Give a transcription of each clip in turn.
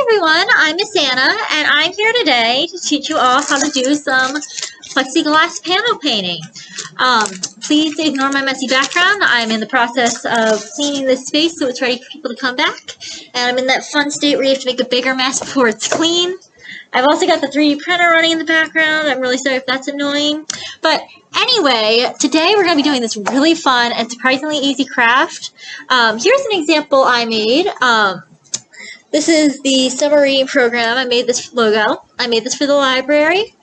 everyone, I'm Miss Anna, and I'm here today to teach you all how to do some plexiglass panel painting. Please ignore my messy background. I'm in the process of cleaning this space so it's ready for people to come back. And I'm in that fun state where you have to make a bigger mess before it's clean. I've also got the 3D printer running in the background. I'm really sorry if that's annoying. But anyway, today we're going to be doing this really fun and surprisingly easy craft. Here's an example I made. This is the submarine program. I made this logo. I made this for the library.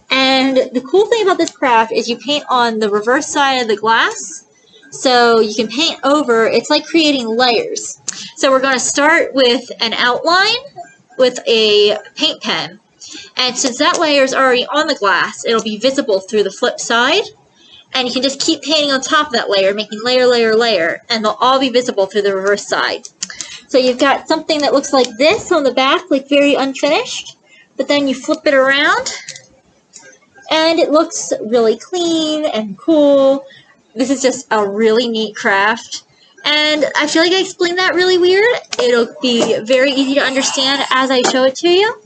And the cool thing about this craft is you paint on the reverse side of the glass. So you can paint over. It's like creating layers. So we're going to start with an outline with a paint pen. And since that layer is already on the glass, it'll be visible through the flip side. And you can just keep painting on top of that layer, making layer, layer, layer. And they'll all be visible through the reverse side. So you've got something that looks like this on the back, like very unfinished, but then you flip it around, and it looks really clean and cool. This is just a really neat craft, and I feel like I explained that really weird. It'll be very easy to understand as I show it to you.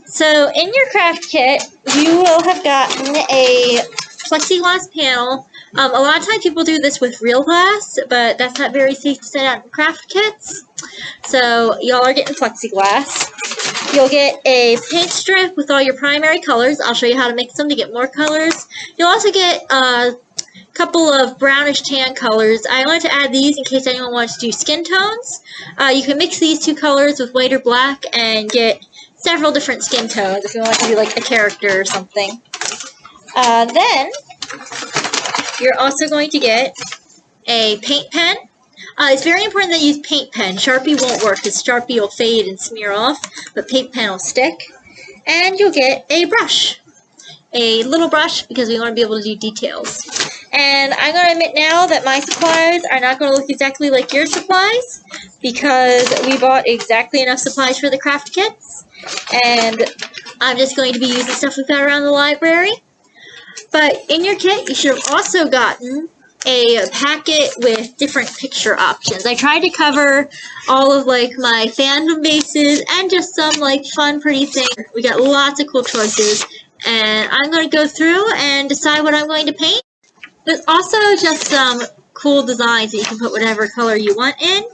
So in your craft kit, you will have gotten a plexiglass panel. A lot of times people do this with real glass, but that's not very safe to set out in craft kits. So y'all are getting plexiglass. You'll get a paint strip with all your primary colors. I'll show you how to mix them to get more colors. You'll also get a couple of brownish tan colors. I wanted to add these in case anyone wants to do skin tones. You can mix these two colors with white or black and get several different skin tones if you want to do like a character or something. Then you're also going to get a paint pen. It's very important that you use paint pen. Sharpie won't work because Sharpie will fade and smear off, but paint pen will stick. And you'll get a brush. A little brush because we want to be able to do details. And I'm going to admit now that my supplies are not going to look exactly like your supplies because we bought exactly enough supplies for the craft kits. And I'm just going to be using stuff we got around the library. But in your kit, you should have also gotten a packet with different picture options. I tried to cover all of like my fandom bases and just some like fun, pretty things. We got lots of cool choices, and I'm going to go through and decide what I'm going to paint. There's also just some cool designs that you can put whatever color you want in.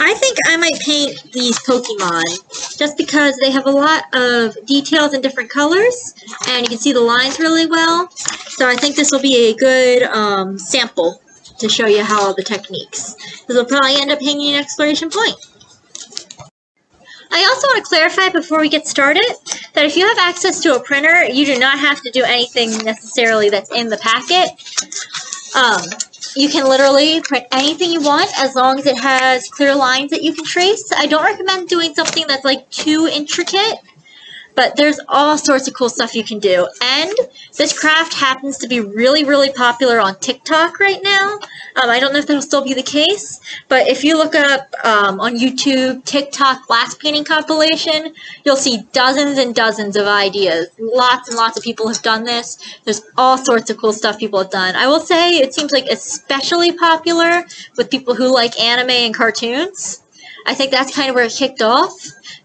I think I might paint these Pokemon just because they have a lot of details in different colors and you can see the lines really well. So I think this will be a good sample to show you how all the techniques. This will probably end up hanging an exploration point. I also want to clarify before we get started that if you have access to a printer, you do not have to do anything necessarily that's in the packet. You can literally print anything you want as long as it has clear lines that you can trace. I don't recommend doing something that's like too intricate, but there's all sorts of cool stuff you can do. And this craft happens to be really, really popular on TikTok right now. I don't know if that'll still be the case, but if you look up on YouTube, TikTok glass painting compilation, you'll see dozens and dozens of ideas. Lots and lots of people have done this. There's all sorts of cool stuff people have done. I will say it seems like especially popular with people who like anime and cartoons. I think that's kind of where it kicked off.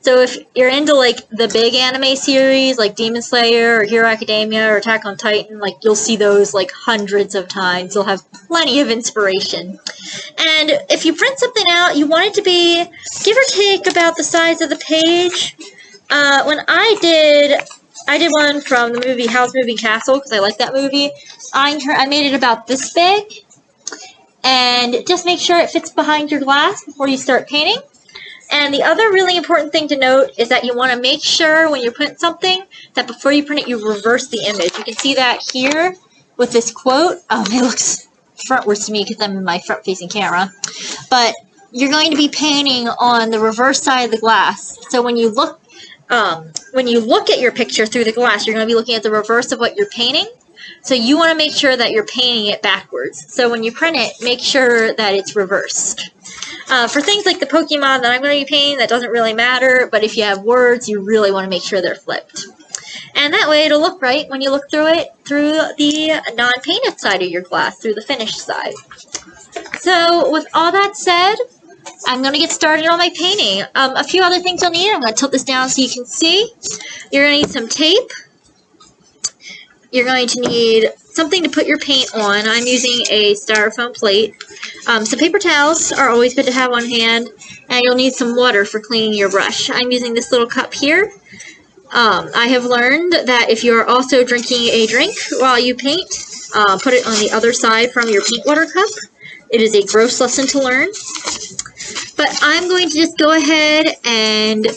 So if you're into like the big anime series like Demon Slayer or Hero Academia or Attack on Titan, like you'll see those like hundreds of times. You'll have plenty of inspiration. And if you print something out, you want it to be give or take about the size of the page. When I did one from the movie Howl's Moving Castle because I like that movie. I made it about this big. And just make sure it fits behind your glass before you start painting. And the other really important thing to note is that you want to make sure when you print something that before you print it, you reverse the image. You can see that here with this quote. It looks frontwards to me because I'm in my front-facing camera. But you're going to be painting on the reverse side of the glass. So when you look at your picture through the glass, you're going to be looking at the reverse of what you're painting. So you want to make sure that you're painting it backwards. So when you print it, make sure that it's reversed. For things like the Pokemon that I'm going to be painting, that doesn't really matter, but if you have words, you really want to make sure they're flipped. And that way it'll look right when you look through it through the non-painted side of your glass, through the finished side. So with all that said, I'm going to get started on my painting. A few other things you'll need. I'm going to tilt this down so you can see. You're going to need some tape. You're going to need something to put your paint on. I'm using a styrofoam plate. Some paper towels are always good to have on hand. And you'll need some water for cleaning your brush. I'm using this little cup here. I have learned that if you're also drinking a drink while you paint, put it on the other side from your paint water cup. It is a gross lesson to learn. But I'm going to just go ahead and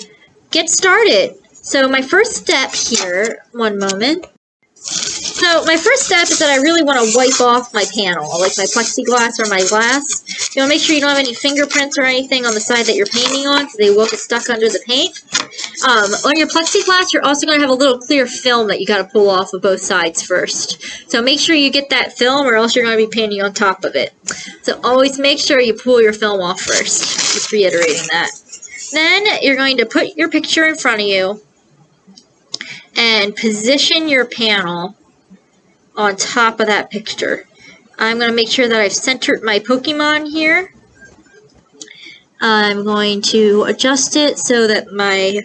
get started. So my first step here, one moment. So my first step is that I really want to wipe off my panel, like my plexiglass or my glass. You want to make sure you don't have any fingerprints or anything on the side that you're painting on, because they will get stuck under the paint. On your plexiglass, you're also going to have a little clear film that you got to pull off of both sides first. So make sure you get that film, or else you're going to be painting on top of it. So always make sure you pull your film off first. Just reiterating that. Then you're going to put your picture in front of you and position your panel on top of that picture. I'm going to make sure that I've centered my Pokemon here. I'm going to adjust it so that my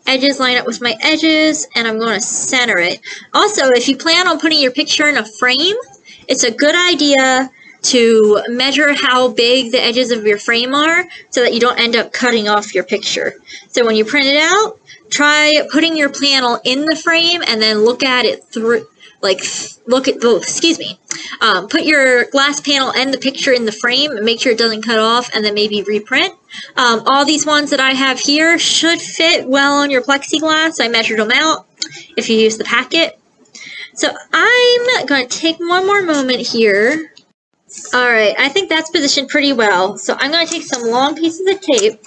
edges line up with my edges, and I'm going to center it. Also, if you plan on putting your picture in a frame, it's a good idea to measure how big the edges of your frame are so that you don't end up cutting off your picture. So when you print it out, try putting your panel in the frame and then look at it through, put your glass panel and the picture in the frame and make sure it doesn't cut off, and then maybe reprint. All these ones that I have here should fit well on your plexiglass. I measured them out if you use the packet. So I'm going to take one more moment here. Alright, I think that's positioned pretty well. So I'm going to take some long pieces of tape,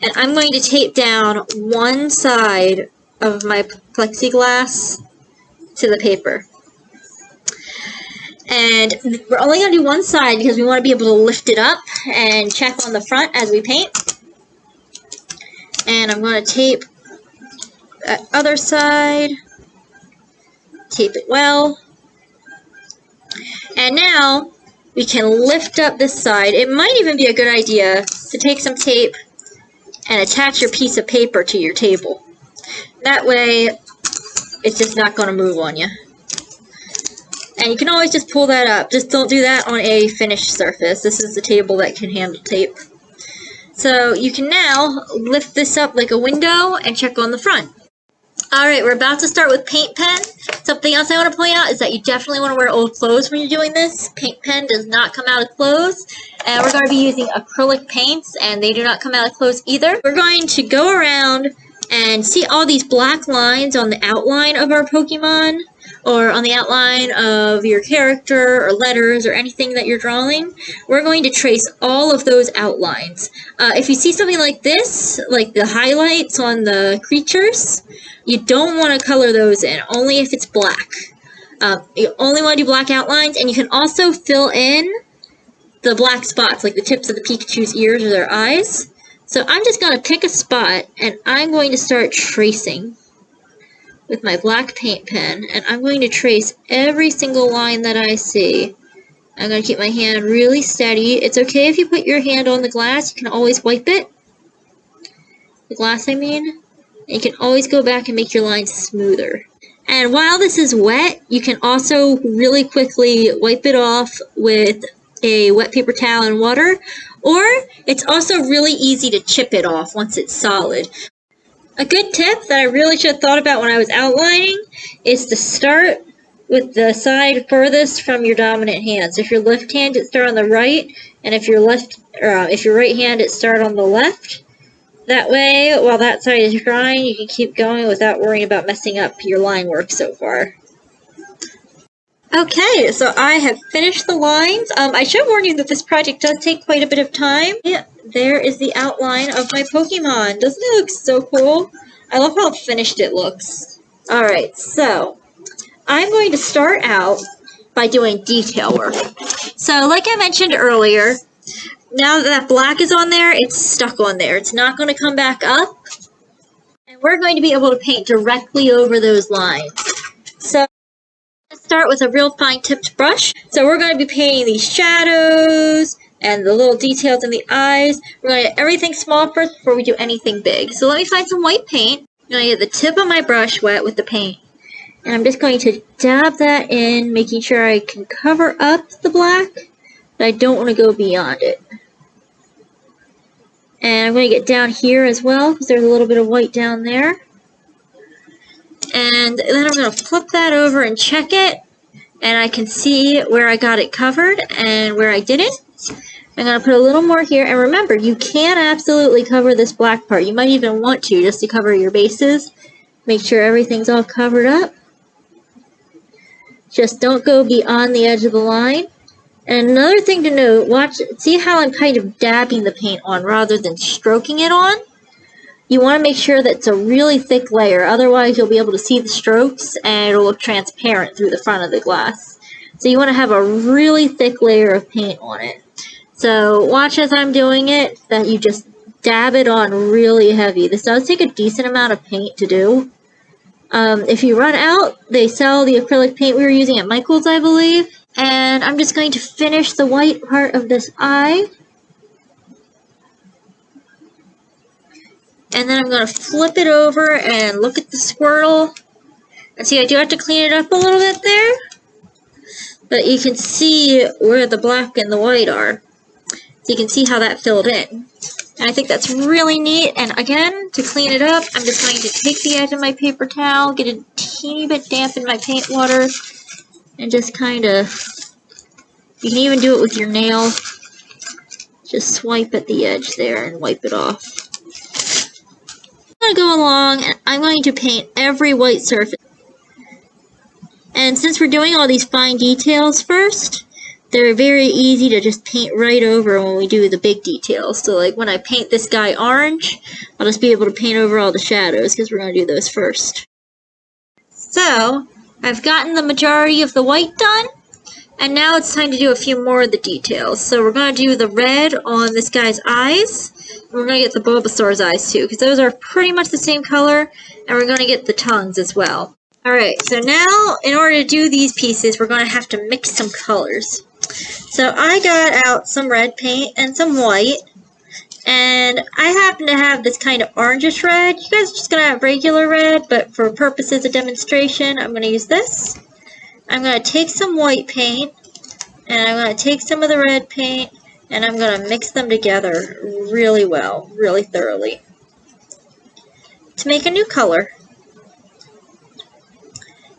and I'm going to tape down one side of my plexiglass to the paper. And we're only going to do one side because we want to be able to lift it up and check on the front as we paint. And I'm going to tape that other side. Tape it well. And now we can lift up this side. It might even be a good idea to take some tape and attach your piece of paper to your table. That way, it's just not going to move on you. And you can always just pull that up. Just don't do that on a finished surface. This is the table that can handle tape. So you can now lift this up like a window and check on the front. Alright, we're about to start with paint pen. Something else I want to point out is that you definitely want to wear old clothes when you're doing this. Paint pen does not come out of clothes. And we're going to be using acrylic paints, and they do not come out of clothes either. We're going to go around and see all these black lines on the outline of our Pokemon, or on the outline of your character, or letters, or anything that you're drawing. We're going to trace all of those outlines. If you see something like this, like the highlights on the creatures, you don't want to color those in, only if it's black. You only want to do black outlines, and you can also fill in the black spots, like the tips of the Pikachu's ears or their eyes. So I'm just going to pick a spot, and I'm going to start tracing with my black paint pen, and I'm going to trace every single line that I see. I'm going to keep my hand really steady. It's okay if you put your hand on the glass. You can always wipe it. The glass, I mean. And you can always go back and make your lines smoother. And while this is wet, you can also really quickly wipe it off with a wet paper towel and water, or it's also really easy to chip it off once it's solid. A good tip that I really should have thought about when I was outlining is to start with the side furthest from your dominant hand. So if you're left-handed, start on the right, and if you're right-handed, start on the left. That way, while that side is drying, you can keep going without worrying about messing up your line work so far. Okay, so I have finished the lines. I should warn you that this project does take quite a bit of time. Yeah, there is the outline of my Pokemon. Doesn't it look so cool? I love how finished it looks. Alright, so I'm going to start out by doing detail work. So like I mentioned earlier, now that black is on there, it's stuck on there. It's not going to come back up. And we're going to be able to paint directly over those lines. So start with a real fine tipped brush. So we're going to be painting these shadows and the little details in the eyes. We're going to get everything small first before we do anything big. So let me find some white paint. I'm going to get the tip of my brush wet with the paint. And I'm just going to dab that in, making sure I can cover up the black, but I don't want to go beyond it. And I'm going to get down here as well, because there's a little bit of white down there. And then I'm going to flip that over and check it, and I can see where I got it covered and where I didn't. I'm going to put a little more here, and remember, you can absolutely cover this black part. You might even want to, just to cover your bases. Make sure everything's all covered up. Just don't go beyond the edge of the line. And another thing to note, see how I'm kind of dabbing the paint on rather than stroking it on? You want to make sure that it's a really thick layer, otherwise you'll be able to see the strokes and it'll look transparent through the front of the glass. So you want to have a really thick layer of paint on it. So watch as I'm doing it, that you just dab it on really heavy. This does take a decent amount of paint to do. If you run out, they sell the acrylic paint we were using at Michael's, I believe. And I'm just going to finish the white part of this eye. And then I'm going to flip it over and look at the Squirtle. And see, I do have to clean it up a little bit there. But you can see where the black and the white are. So you can see how that filled in. And I think that's really neat. And again, to clean it up, I'm just going to take the edge of my paper towel, get a teeny bit damp in my paint water, and just kind of, you can even do it with your nail. Just swipe at the edge there and wipe it off. I'm going to go along and I'm going to paint every white surface. And since we're doing all these fine details first, they're very easy to just paint right over when we do the big details. So like when I paint this guy orange, I'll just be able to paint over all the shadows because we're going to do those first. So I've gotten the majority of the white done, and now it's time to do a few more of the details. So we're going to do the red on this guy's eyes. We're going to get the Bulbasaur's eyes too, because those are pretty much the same color, and we're going to get the tongues as well. Alright, so now in order to do these pieces, we're going to have to mix some colors. So I got out some red paint and some white, and I happen to have this kind of orangish red. You guys are just going to have regular red, but for purposes of demonstration, I'm going to use this. I'm going to take some white paint, and I'm going to take some of the red paint, and I'm going to mix them together really well, really thoroughly, to make a new color.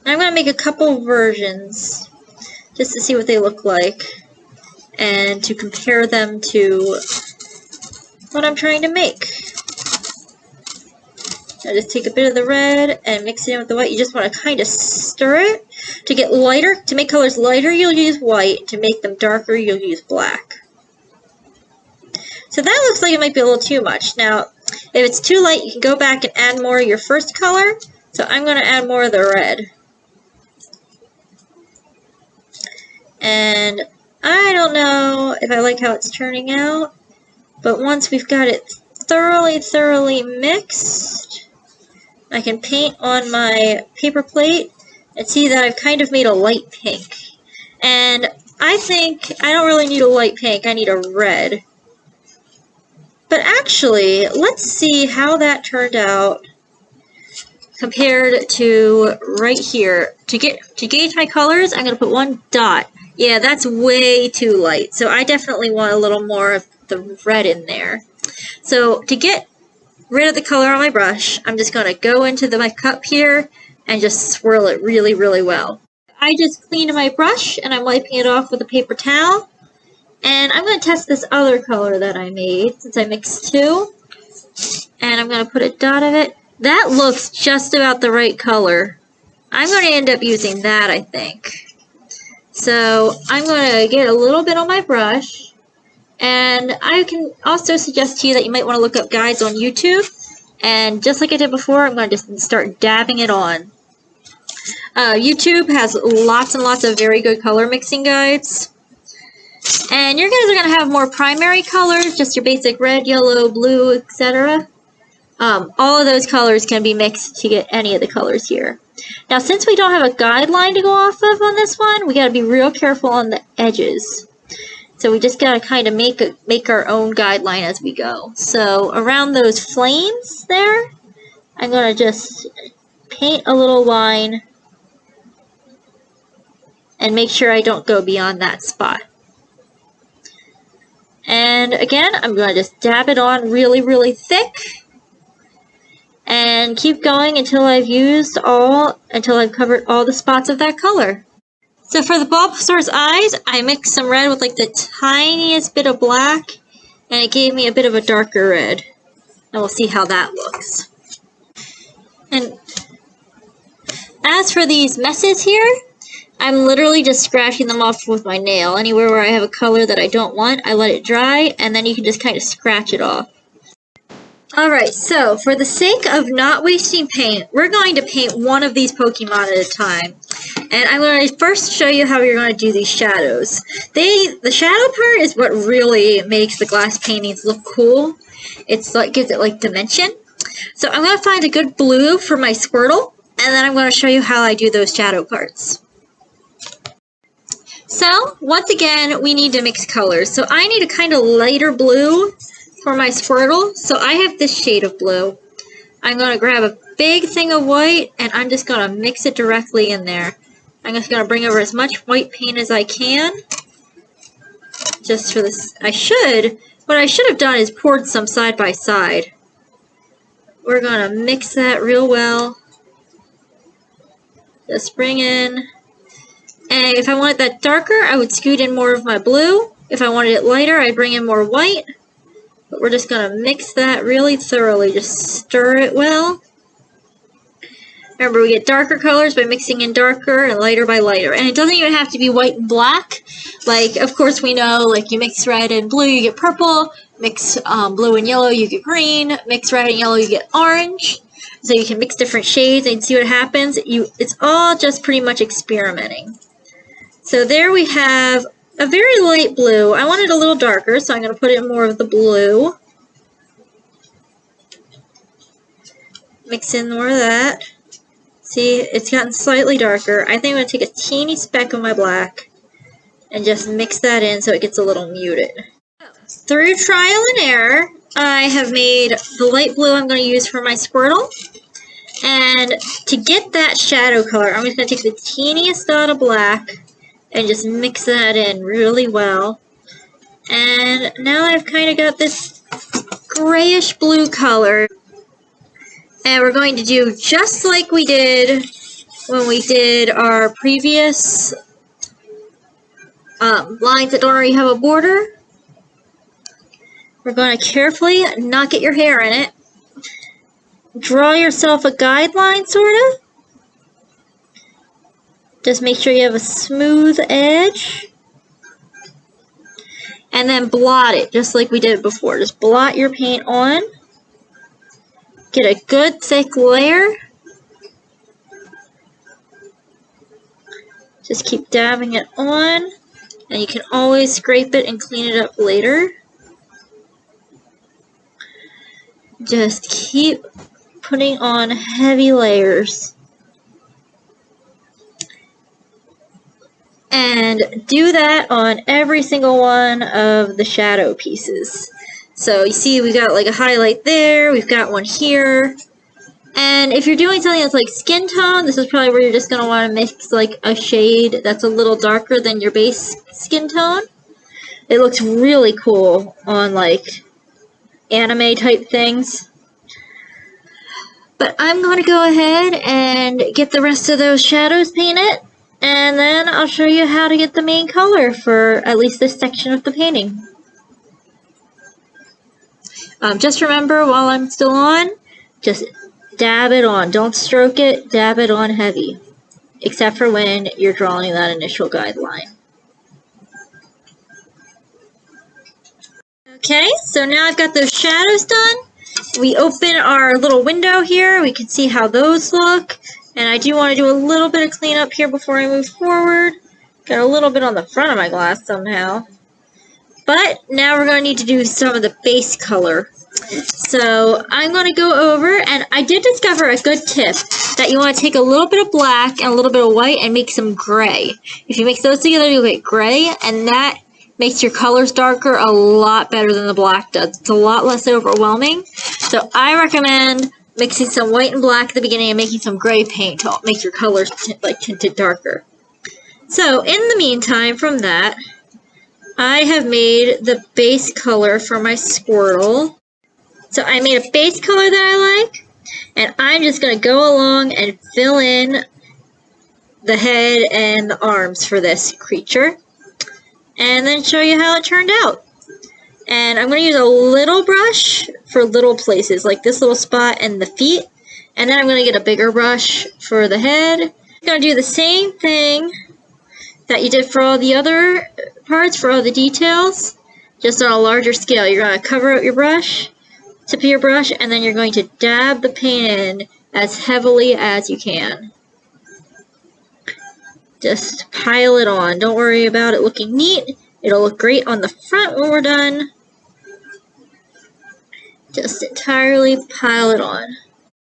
And I'm going to make a couple versions, just to see what they look like, and to compare them to what I'm trying to make. I just take a bit of the red and mix it in with the white. You just want to kind of stir it. To get lighter, to make colors lighter, you'll use white. To make them darker, you'll use black. So that looks like it might be a little too much. Now, if it's too light, you can go back and add more of your first color. So I'm going to add more of the red. And I don't know if I like how it's turning out, but once we've got it thoroughly mixed, I can paint on my paper plate and see that I've kind of made a light pink. And I think I don't really need a light pink, I need a red. But actually, let's see how that turned out compared to right here. To gauge my colors, I'm going to put one dot. Yeah, that's way too light, so I definitely want a little more of the red in there. So to get rid of the color on my brush, I'm just going to go into my cup here and just swirl it really well. I just cleaned my brush and I'm wiping it off with a paper towel. And I'm going to test this other color that I made since I mixed two. And I'm going to put a dot of it. That looks just about the right color. I'm going to end up using that, I think. So I'm going to get a little bit on my brush, and I can also suggest to you that you might want to look up guides on YouTube, and just like I did before, I'm going to just start dabbing it on. YouTube has lots and lots of very good color mixing guides, and your guys are going to have more primary colors, just your basic red, yellow, blue, etc. All of those colors can be mixed to get any of the colors here. Now, since we don't have a guideline to go off of on this one, we got to be real careful on the edges. So we just gotta kind of make our own guideline as we go. So around those flames there, I'm gonna just paint a little line and make sure I don't go beyond that spot. And again, I'm gonna just dab it on really, really thick and keep going until I've covered all the spots of that color. So for the Bulbasaur's eyes, I mixed some red with like the tiniest bit of black, and it gave me a bit of a darker red. And we'll see how that looks. And as for these messes here, I'm literally just scratching them off with my nail. Anywhere where I have a color that I don't want, I let it dry, and then you can just kind of scratch it off. Alright, so for the sake of not wasting paint, we're going to paint one of these Pokemon at a time. And I'm going to first show you how you're going to do these shadows. The shadow part is what really makes the glass paintings look cool. It's like gives it like dimension. So I'm going to find a good blue for my Squirtle, and then I'm going to show you how I do those shadow parts. So, once again, we need to mix colors. So I need a kind of lighter blue for my Squirtle. So I have this shade of blue. I'm going to grab a big thing of white, and I'm just going to mix it directly in there. I'm just going to bring over as much white paint as I can. Just for this, what I should have done is poured some side by side. We're going to mix that real well. Just bring in. And if I wanted that darker, I would scoot in more of my blue. If I wanted it lighter, I'd bring in more white. But we're just going to mix that really thoroughly. Just stir it well. Remember, we get darker colors by mixing in darker and lighter by lighter. And it doesn't even have to be white and black. Like, of course, we know, like, you mix red and blue, you get purple. Mix blue and yellow, you get green. Mix red and yellow, you get orange. So you can mix different shades and see what happens. It's all just pretty much experimenting. So there we have a very light blue. I want it a little darker, so I'm going to put in more of the blue. Mix in more of that. See, it's gotten slightly darker. I think I'm going to take a teeny speck of my black and just mix that in so it gets a little muted. Through trial and error, I have made the light blue I'm going to use for my Squirtle. And to get that shadow color, I'm just going to take the teeniest dot of black and just mix that in really well. And now I've kind of got this grayish blue color. And we're going to do just like we did when we did our previous lines that don't already have a border. We're going to carefully not get your hair in it. Draw yourself a guideline, sort of. Just make sure you have a smooth edge. And then blot it, just like we did before. Just blot your paint on. Get a good thick layer. Just keep dabbing it on. And you can always scrape it and clean it up later. Just keep putting on heavy layers. And do that on every single one of the shadow pieces. So you see we got like a highlight there, we've got one here. And if you're doing something that's like skin tone, this is probably where you're just going to want to mix like a shade that's a little darker than your base skin tone. It looks really cool on like anime type things. But I'm going to go ahead and get the rest of those shadows painted. And then I'll show you how to get the main color for at least this section of the painting. Just remember, while I'm still on, just dab it on. Don't stroke it, dab it on heavy. Except for when you're drawing that initial guideline. Okay, so now I've got those shadows done. We open our little window here. We can see how those look. And I do want to do a little bit of cleanup here before I move forward. Got a little bit on the front of my glass somehow. But now we're going to need to do some of the base color. So I'm going to go over, and I did discover a good tip that you want to take a little bit of black and a little bit of white and make some gray. If you mix those together, you'll get gray, and that makes your colors darker a lot better than the black does. It's a lot less overwhelming. So I recommend mixing some white and black at the beginning and making some gray paint to make your colors like tinted darker. So in the meantime, from that, I have made the base color for my Squirtle. So I made a base color that I like, and I'm just going to go along and fill in the head and the arms for this creature, and then show you how it turned out. And I'm going to use a little brush for little places, like this little spot and the feet, and then I'm going to get a bigger brush for the head. I'm going to do the same thing that you did for all the other parts, for all the details, just on a larger scale. You're going to cover up your brush, tip of your brush, and then you're going to dab the paint in as heavily as you can. Just pile it on. Don't worry about it looking neat. It'll look great on the front when we're done. Just entirely pile it on.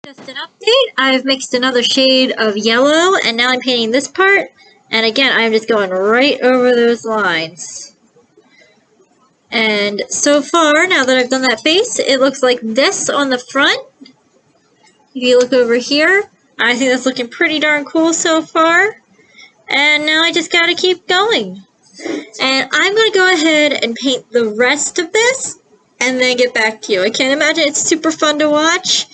Just an update. I've mixed another shade of yellow, and now I'm painting this part. And again, I'm just going right over those lines. And so far, now that I've done that face, it looks like this on the front. If you look over here, I think that's looking pretty darn cool so far. And now I just gotta keep going. And I'm gonna go ahead and paint the rest of this and then get back to you. I can't imagine it's super fun to watch,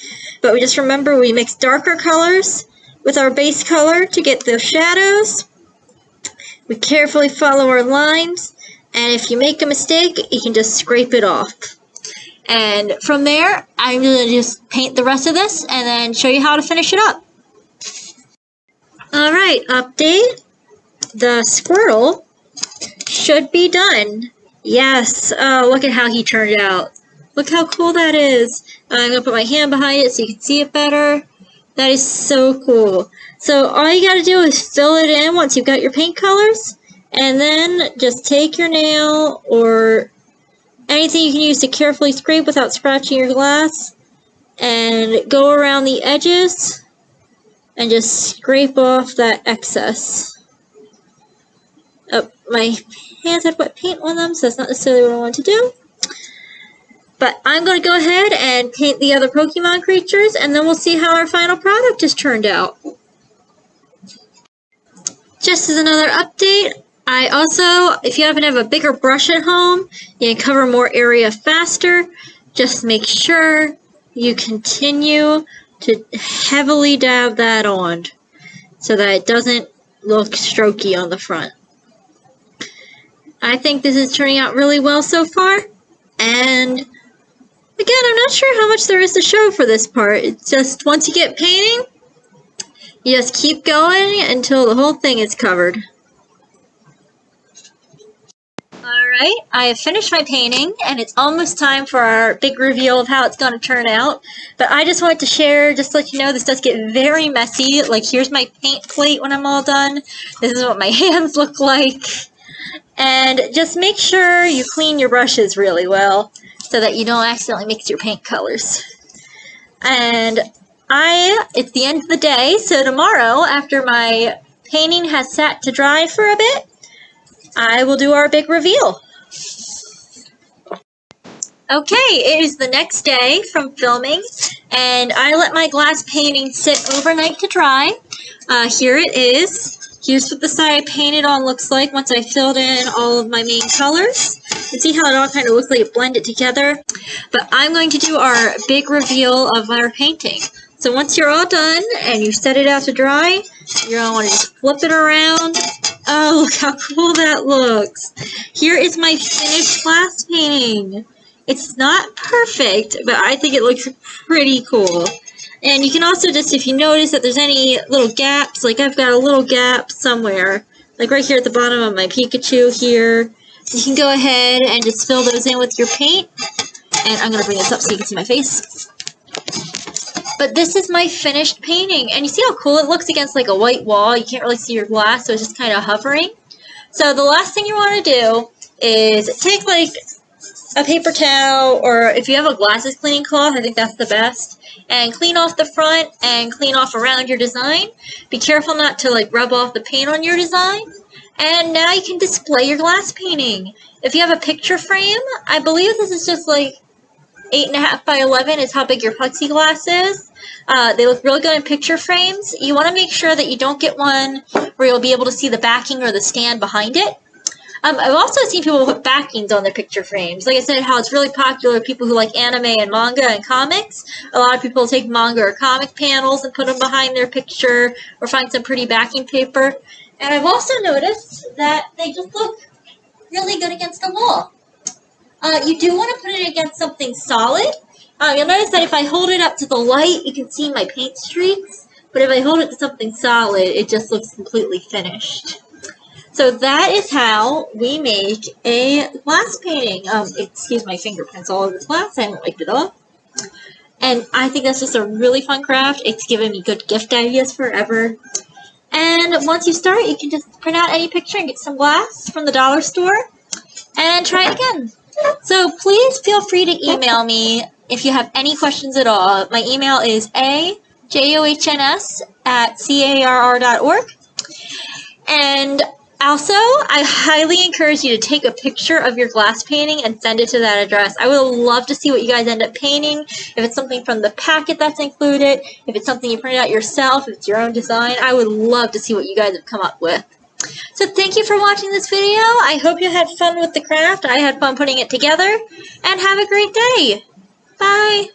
but we just remember we mix darker colors with our base color to get the shadows. We carefully follow our lines, and if you make a mistake, you can just scrape it off. And from there, I'm gonna just paint the rest of this and then show you how to finish it up. Alright, update. The Squirtle should be done. Yes, look at how he turned out. Look how cool that is. I'm going to put my hand behind it so you can see it better. That is so cool. So all you got to do is fill it in once you've got your paint colors. And then just take your nail or anything you can use to carefully scrape without scratching your glass. And go around the edges and just scrape off that excess. Oh, my hands had wet paint on them, so that's not necessarily what I want to do. But I'm going to go ahead and paint the other Pokemon creatures, and then we'll see how our final product has turned out. Just as another update, I also, if you happen to have a bigger brush at home, you can cover more area faster. Just make sure you continue to heavily dab that on so that it doesn't look strokey on the front. I think this is turning out really well so far, and again, I'm not sure how much there is to show for this part. It's just once you get painting, you just keep going until the whole thing is covered. Alright, I have finished my painting, and it's almost time for our big reveal of how it's going to turn out. But I just wanted to share, just to let you know, this does get very messy. Like, here's my paint plate when I'm all done. This is what my hands look like. And just make sure you clean your brushes really well so that you don't accidentally mix your paint colors. And it's the end of the day, so tomorrow, after my painting has sat to dry for a bit, I will do our big reveal. Okay, it is the next day from filming, and I let my glass painting sit overnight to dry. Here it is. Here's what the side I painted on looks like once I filled in all of my main colors. You can see how it all kind of looks like it blended together. But I'm going to do our big reveal of our painting. So once you're all done and you set it out to dry, you're going to want to just flip it around. Oh, look how cool that looks. Here is my finished glass painting. It's not perfect, but I think it looks pretty cool. And you can also just, if you notice that there's any little gaps, like I've got a little gap somewhere, like right here at the bottom of my Pikachu here, you can go ahead and just fill those in with your paint. And I'm going to bring this up so you can see my face. But this is my finished painting, and you see how cool it looks against like a white wall. You can't really see your glass, so it's just kind of hovering. So the last thing you want to do is take like a paper towel, or if you have a glasses cleaning cloth, I think that's the best, and clean off the front and clean off around your design. Be careful not to like rub off the paint on your design. And now you can display your glass painting. If you have a picture frame, I believe this is just like 8.5 by 11 is how big your plexiglass is. They look really good in picture frames. You want to make sure that you don't get one where you'll be able to see the backing or the stand behind it. I've also seen people put backings on their picture frames. Like I said, how it's really popular with people who like anime and manga and comics. A lot of people take manga or comic panels and put them behind their picture or find some pretty backing paper. And I've also noticed that they just look really good against the wall. You do want to put it against something solid. You'll notice that if I hold it up to the light, you can see my paint streaks. But if I hold it to something solid, it just looks completely finished. So that is how we make a glass painting. Excuse my fingerprints all over this glass. I haven't wiped it off. And I think that's just a really fun craft. It's given me good gift ideas forever. And once you start, you can just print out any picture and get some glass from the dollar store and try it again. So please feel free to email me if you have any questions at all. My email is ajohns@carr.org. And also, I highly encourage you to take a picture of your glass painting and send it to that address. I would love to see what you guys end up painting. If it's something from the packet that's included, if it's something you printed out yourself, if it's your own design, I would love to see what you guys have come up with. So thank you for watching this video. I hope you had fun with the craft. I had fun putting it together. And have a great day. Bye.